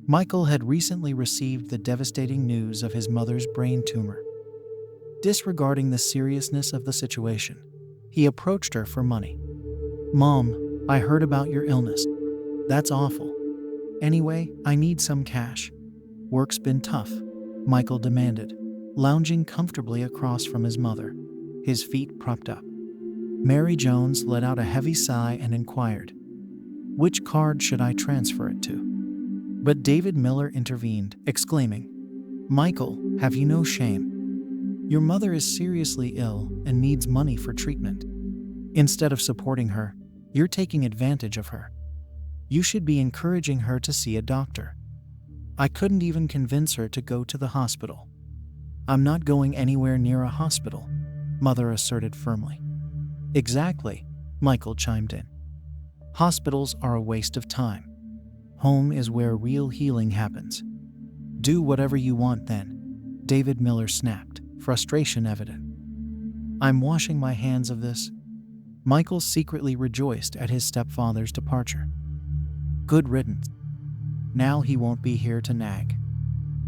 Michael had recently received the devastating news of his mother's brain tumor. Disregarding the seriousness of the situation, he approached her for money. "Mom, I heard about your illness. That's awful. Anyway, I need some cash. Work's been tough," Michael demanded, lounging comfortably across from his mother, his feet propped up. Mary Jones let out a heavy sigh and inquired, "Which card should I transfer it to?" But David Miller intervened, exclaiming, "Michael, have you no shame? Your mother is seriously ill and needs money for treatment. Instead of supporting her, you're taking advantage of her. You should be encouraging her to see a doctor. I couldn't even convince her to go to the hospital." "I'm not going anywhere near a hospital," Mother asserted firmly. "Exactly," Michael chimed in. "Hospitals are a waste of time. Home is where real healing happens." "Do whatever you want then," David Miller snapped, frustration evident. "I'm washing my hands of this." Michael secretly rejoiced at his stepfather's departure. Good riddance. Now he won't be here to nag.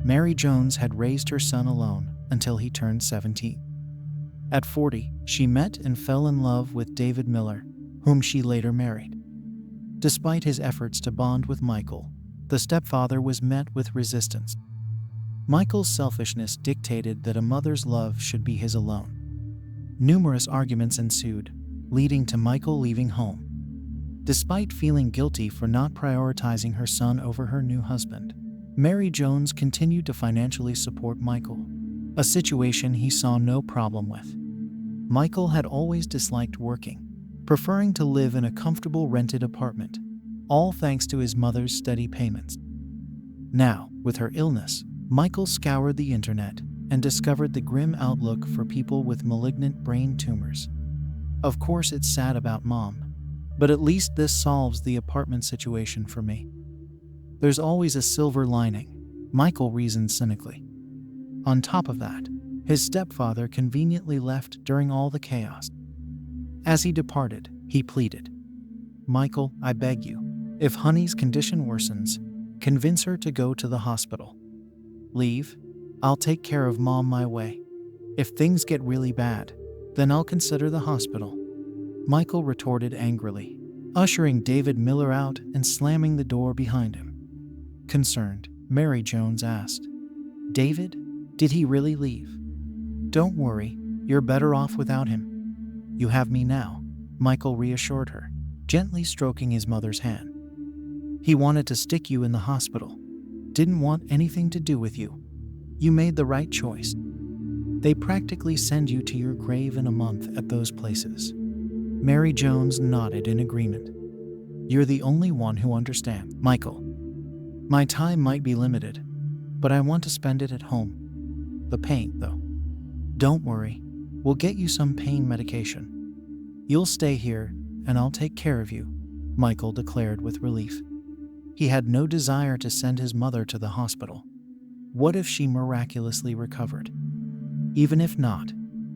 Mary Jones had raised her son alone until he turned 17. At 40, she met and fell in love with David Miller, whom she later married. Despite his efforts to bond with Michael, the stepfather was met with resistance. Michael's selfishness dictated that a mother's love should be his alone. Numerous arguments ensued, leading to Michael leaving home. Despite feeling guilty for not prioritizing her son over her new husband, Mary Jones continued to financially support Michael, a situation he saw no problem with. Michael had always disliked working, preferring to live in a comfortable rented apartment, all thanks to his mother's steady payments. Now, with her illness, Michael scoured the internet and discovered the grim outlook for people with malignant brain tumors. "Of course it's sad about Mom, but at least this solves the apartment situation for me. There's always a silver lining," Michael reasoned cynically. On top of that, his stepfather conveniently left during all the chaos. As he departed, he pleaded, "Michael, I beg you, if Honey's condition worsens, convince her to go to the hospital. Leave. I'll take care of Mom my way. If things get really bad, then I'll consider the hospital," Michael retorted angrily, ushering David Miller out and slamming the door behind him. Concerned, Mary Jones asked, "David, did he really leave?" "Don't worry, you're better off without him. You have me now," Michael reassured her, gently stroking his mother's hand. "He wanted to stick you in the hospital. Didn't want anything to do with you. You made the right choice. They practically send you to your grave in a month at those places." Mary Jones nodded in agreement. "You're the only one who understands, Michael. My time might be limited, but I want to spend it at home. The pain, though. Don't worry, we'll get you some pain medication. You'll stay here, and I'll take care of you," Michael declared with relief. He had no desire to send his mother to the hospital. What if she miraculously recovered? Even if not,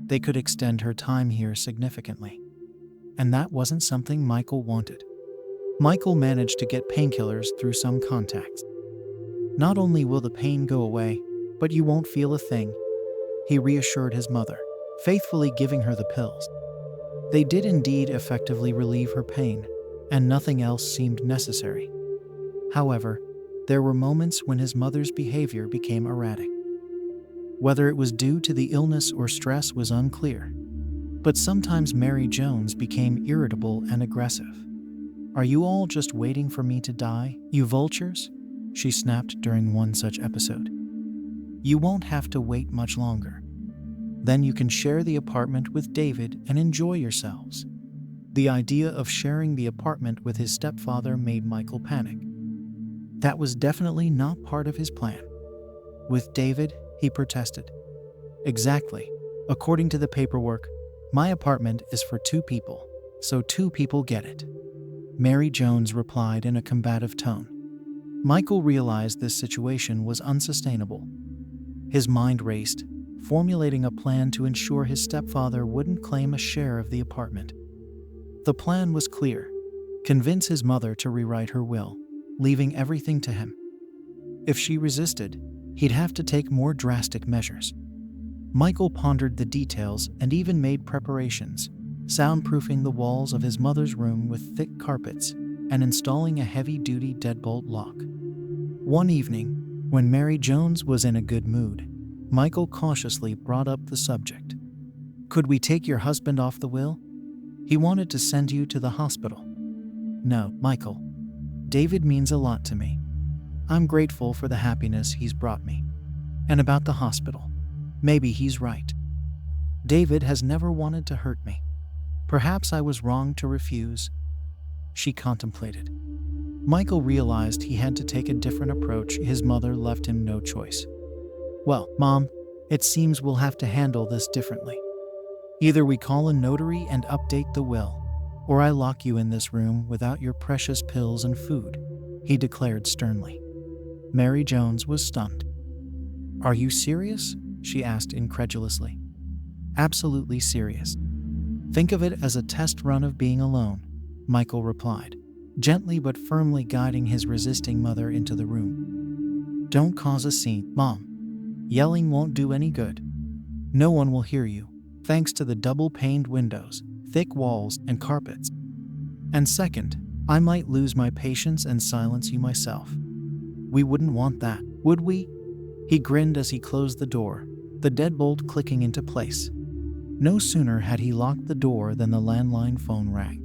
they could extend her time here significantly. And that wasn't something Michael wanted. Michael managed to get painkillers through some contacts. "Not only will the pain go away, but you won't feel a thing," he reassured his mother, faithfully giving her the pills. They did indeed effectively relieve her pain, and nothing else seemed necessary. However, there were moments when his mother's behavior became erratic. Whether it was due to the illness or stress was unclear, but sometimes Mary Jones became irritable and aggressive. "Are you all just waiting for me to die, you vultures?" she snapped during one such episode. "You won't have to wait much longer. Then you can share the apartment with David and enjoy yourselves." The idea of sharing the apartment with his stepfather made Michael panic. That was definitely not part of his plan. "With David?" he protested. "Exactly. According to the paperwork, my apartment is for 2 people, so 2 people get it," Mary Jones replied in a combative tone. Michael realized this situation was unsustainable. His mind raced, formulating a plan to ensure his stepfather wouldn't claim a share of the apartment. The plan was clear: convince his mother to rewrite her will, leaving everything to him. If she resisted, he'd have to take more drastic measures. Michael pondered the details and even made preparations, soundproofing the walls of his mother's room with thick carpets and installing a heavy-duty deadbolt lock. One evening, when Mary Jones was in a good mood, Michael cautiously brought up the subject. "Could we take your husband off the will? He wanted to send you to the hospital." "No, Michael. David means a lot to me. I'm grateful for the happiness he's brought me. And about the hospital, maybe he's right. David has never wanted to hurt me. Perhaps I was wrong to refuse." She contemplated. Michael realized he had to take a different approach. His mother left him no choice. "Well, Mom, it seems we'll have to handle this differently. Either we call a notary and update the will, or I lock you in this room without your precious pills and food," he declared sternly. Mary Jones was stunned. "Are you serious?" she asked incredulously. "Absolutely serious. Think of it as a test run of being alone," Michael replied, gently but firmly guiding his resisting mother into the room. "Don't cause a scene, Mom. Yelling won't do any good. No one will hear you, thanks to the double-paned windows, thick walls, and carpets. And second, I might lose my patience and silence you myself. We wouldn't want that, would we?" He grinned as he closed the door, the deadbolt clicking into place. No sooner had he locked the door than the landline phone rang.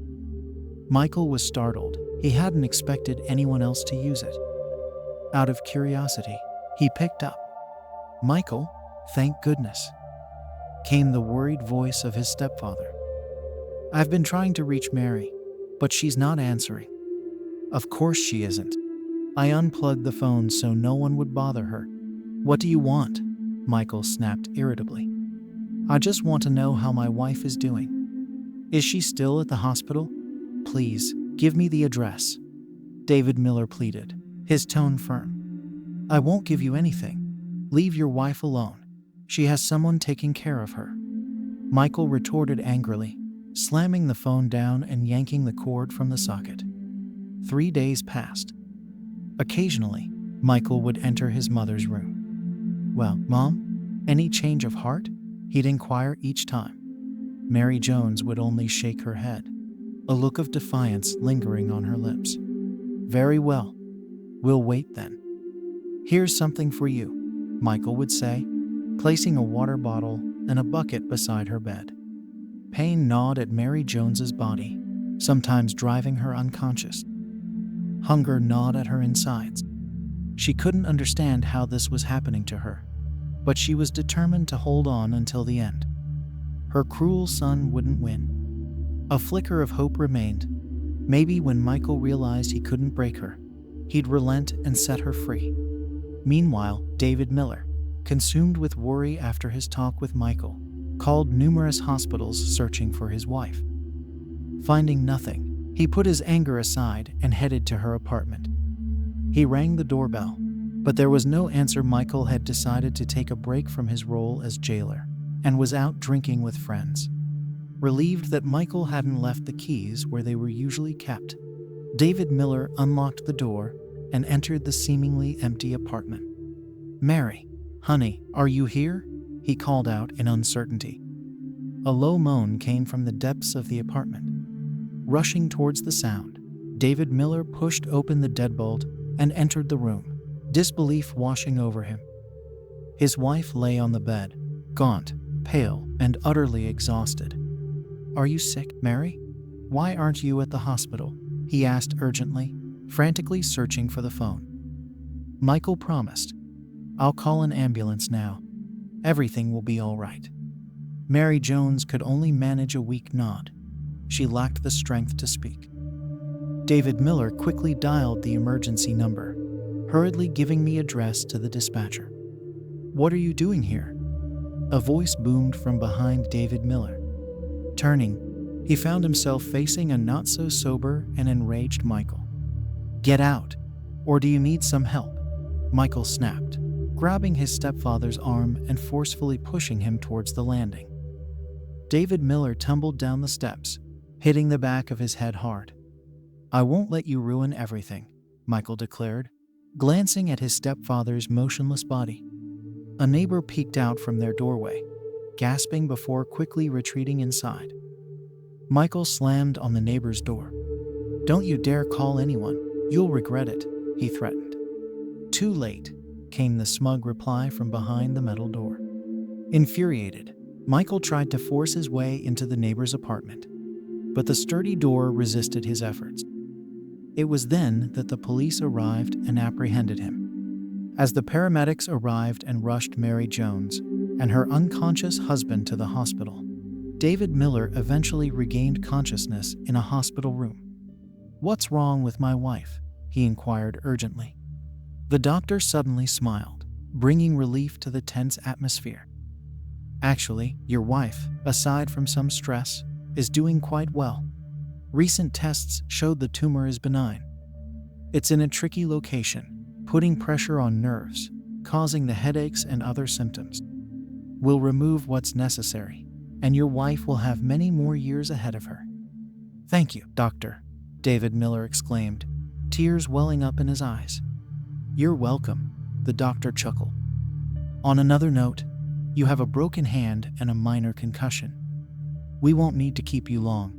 Michael was startled. He hadn't expected anyone else to use it. Out of curiosity, he picked up. "Michael, thank goodness," came the worried voice of his stepfather. "I've been trying to reach Mary, but she's not answering." "Of course she isn't. I unplugged the phone so no one would bother her." "What do you want?" Michael snapped irritably. "I just want to know how my wife is doing. Is she still at the hospital? Please, give me the address," David Miller pleaded, his tone firm. "I won't give you anything. Leave your wife alone. She has someone taking care of her," Michael retorted angrily, slamming the phone down and yanking the cord from the socket. 3 days passed. Occasionally, Michael would enter his mother's room. "Well, Mom, any change of heart?" he'd inquire each time. Mary Jones would only shake her head, a look of defiance lingering on her lips. "Very well. We'll wait then. Here's something for you," Michael would say, placing a water bottle and a bucket beside her bed. Pain gnawed at Mary Jones's body, sometimes driving her unconscious. Hunger gnawed at her insides. She couldn't understand how this was happening to her, but she was determined to hold on until the end. Her cruel son wouldn't win. A flicker of hope remained. Maybe when Michael realized he couldn't break her, he'd relent and set her free. Meanwhile, David Miller, consumed with worry after his talk with Michael, called numerous hospitals searching for his wife. Finding nothing, he put his anger aside and headed to her apartment. He rang the doorbell, but there was no answer. Michael had decided to take a break from his role as jailer and was out drinking with friends. Relieved that Michael hadn't left the keys where they were usually kept, David Miller unlocked the door and entered the seemingly empty apartment. "Mary, honey, are you here?" he called out in uncertainty. A low moan came from the depths of the apartment. Rushing towards the sound, David Miller pushed open the deadbolt and entered the room, disbelief washing over him. His wife lay on the bed, gaunt, pale, and utterly exhausted. "Are you sick, Mary? Why aren't you at the hospital?" he asked urgently, frantically searching for the phone. Michael promised, "I'll call an ambulance now. Everything will be all right." Mary Jones could only manage a weak nod. She lacked the strength to speak. David Miller quickly dialed the emergency number, hurriedly giving the address to the dispatcher. "What are you doing here?" A voice boomed from behind David Miller. Turning, he found himself facing a not-so-sober and enraged Michael. "Get out, or do you need some help?" Michael snapped, grabbing his stepfather's arm and forcefully pushing him towards the landing. David Miller tumbled down the steps, hitting the back of his head hard. "I won't let you ruin everything," Michael declared, glancing at his stepfather's motionless body. A neighbor peeked out from their doorway, gasping before quickly retreating inside. Michael slammed on the neighbor's door. "Don't you dare call anyone. You'll regret it," he threatened. "Too late," came the smug reply from behind the metal door. Infuriated, Michael tried to force his way into the neighbor's apartment, but the sturdy door resisted his efforts. It was then that the police arrived and apprehended him. As the paramedics arrived and rushed Mary Jones and her unconscious husband to the hospital, David Miller eventually regained consciousness in a hospital room. "What's wrong with my wife?" he inquired urgently. The doctor suddenly smiled, bringing relief to the tense atmosphere. "Actually, your wife, aside from some stress, is doing quite well. Recent tests showed the tumor is benign. It's in a tricky location, putting pressure on nerves, causing the headaches and other symptoms. We'll remove what's necessary, and your wife will have many more years ahead of her." "Thank you, doctor," David Miller exclaimed, tears welling up in his eyes. "You're welcome," the doctor chuckled. "On another note, you have a broken hand and a minor concussion. We won't need to keep you long.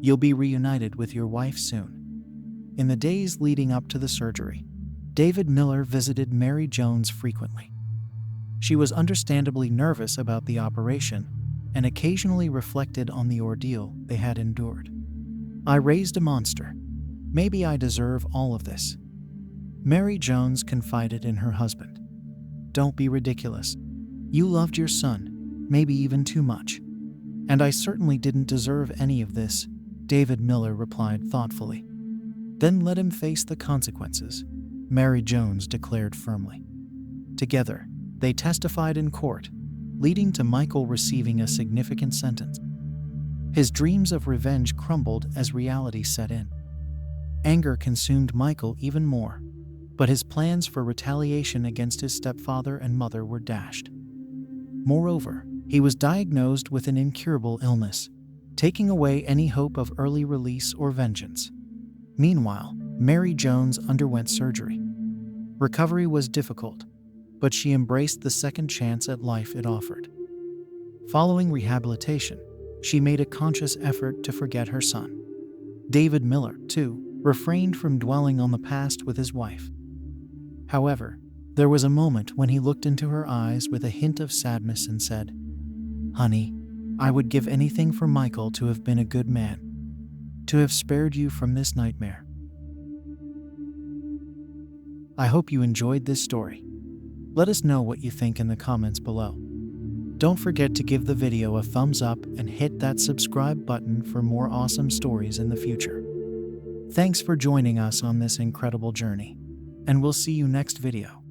You'll be reunited with your wife soon." In the days leading up to the surgery, David Miller visited Mary Jones frequently. She was understandably nervous about the operation and occasionally reflected on the ordeal they had endured. "I raised a monster. Maybe I deserve all of this," Mary Jones confided in her husband. "Don't be ridiculous. You loved your son, maybe even too much. And I certainly didn't deserve any of this," David Miller replied thoughtfully. "Then let him face the consequences," Mary Jones declared firmly. Together, they testified in court, leading to Michael receiving a significant sentence. His dreams of revenge crumbled as reality set in. Anger consumed Michael even more, but his plans for retaliation against his stepfather and mother were dashed. Moreover, he was diagnosed with an incurable illness, taking away any hope of early release or vengeance. Meanwhile, Mary Jones underwent surgery. Recovery was difficult, but she embraced the second chance at life it offered. Following rehabilitation, she made a conscious effort to forget her son. David Miller, too, refrained from dwelling on the past with his wife. However, there was a moment when he looked into her eyes with a hint of sadness and said, "Honey, I would give anything for Michael to have been a good man, to have spared you from this nightmare." I hope you enjoyed this story. Let us know what you think in the comments below. Don't forget to give the video a thumbs up and hit that subscribe button for more awesome stories in the future. Thanks for joining us on this incredible journey, and we'll see you next video.